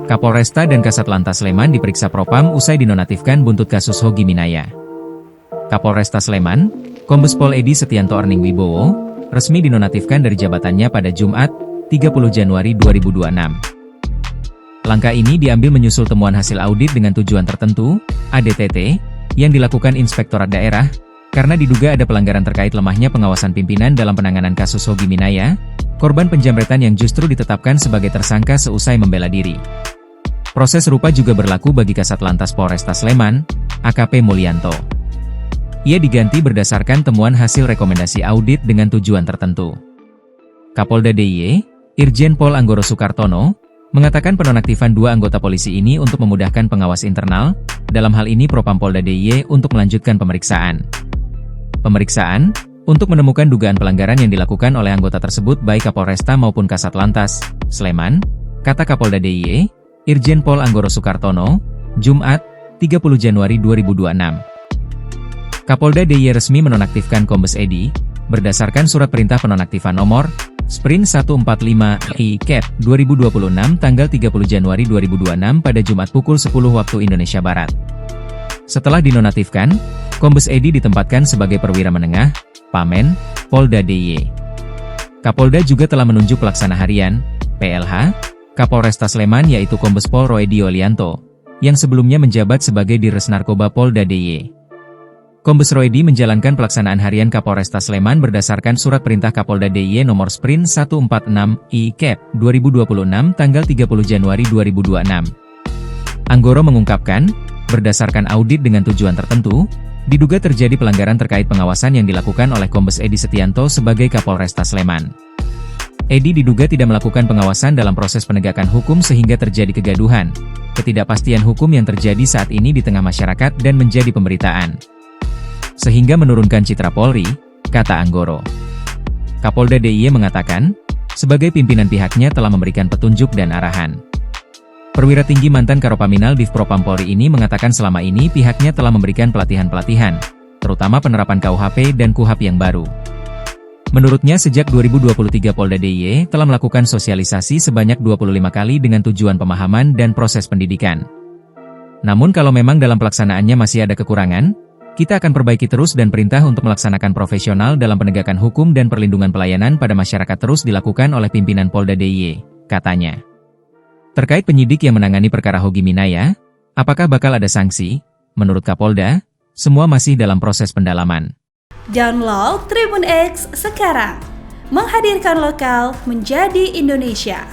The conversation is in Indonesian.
Kapolresta dan Kasat Lantas Sleman diperiksa Propam usai dinonaktifkan buntut kasus Hogi Minaya. Kapolresta Sleman, Kombes Pol Edi Setianto Erning Wibowo, resmi dinonaktifkan dari jabatannya pada Jumat, 30 Januari 2026. Langkah ini diambil menyusul temuan hasil audit dengan tujuan tertentu, ADTT, yang dilakukan Inspektorat Daerah, karena diduga ada pelanggaran terkait lemahnya pengawasan pimpinan dalam penanganan kasus Hogi Minaya, korban penjamretan yang justru ditetapkan sebagai tersangka seusai membela diri. Proses serupa juga berlaku bagi Kasat Lantas Polresta Sleman, AKP Mulyanto. Ia diganti berdasarkan temuan hasil rekomendasi audit dengan tujuan tertentu. Kapolda DIY, Irjen Pol Anggoro Soekartono, mengatakan penonaktifan dua anggota polisi ini untuk memudahkan pengawas internal, dalam hal ini Propam Polda DIY untuk melanjutkan pemeriksaan. Pemeriksaan, untuk menemukan dugaan pelanggaran yang dilakukan oleh anggota tersebut baik Kapolresta maupun Kasat Lantas Sleman, kata Kapolda DIY, Irjen Pol Anggoro Soekartono, Jumat, 30 Januari 2026. Kapolda DIY resmi menonaktifkan Kombes Edi, berdasarkan surat perintah penonaktifan nomor Sprint 145-I-Cap 2026 tanggal 30 Januari 2026 pada Jumat pukul 10 waktu Indonesia Barat. Setelah dinonaktifkan, Kombes Edi ditempatkan sebagai perwira menengah, Pamen, Polda DIY. Kapolda juga telah menunjuk pelaksana harian, PLH, Kapolresta Sleman yaitu Kombes Pol Roedi Olianto, yang sebelumnya menjabat sebagai Dirres Narkoba Polda DIY. Kombes Roedi menjalankan pelaksanaan harian Kapolresta Sleman berdasarkan surat perintah Kapolda DIY nomor Sprint 146-I-Cap 2026 tanggal 30 Januari 2026. Anggoro mengungkapkan, berdasarkan audit dengan tujuan tertentu, diduga terjadi pelanggaran terkait pengawasan yang dilakukan oleh Kombes Edi Setianto sebagai Kapolresta Sleman. Edi diduga tidak melakukan pengawasan dalam proses penegakan hukum sehingga terjadi kegaduhan, ketidakpastian hukum yang terjadi saat ini di tengah masyarakat dan menjadi pemberitaan. Sehingga menurunkan citra Polri, kata Anggoro. Kapolda DIY mengatakan, sebagai pimpinan pihaknya telah memberikan petunjuk dan arahan. Perwira tinggi mantan Karopaminal Div Propam Polri ini mengatakan selama ini pihaknya telah memberikan pelatihan-pelatihan, terutama penerapan KUHP dan KUHAP yang baru. Menurutnya sejak 2023 Polda DIY telah melakukan sosialisasi sebanyak 25 kali dengan tujuan pemahaman dan proses pendidikan. Namun kalau memang dalam pelaksanaannya masih ada kekurangan, kita akan perbaiki terus dan perintah untuk melaksanakan profesional dalam penegakan hukum dan perlindungan pelayanan pada masyarakat terus dilakukan oleh pimpinan Polda DIY, katanya. Terkait penyidik yang menangani perkara Hogi Minaya, apakah bakal ada sanksi? Menurut Kapolda, semua masih dalam proses pendalaman. Download Tribun X sekarang, menghadirkan lokal menjadi Indonesia.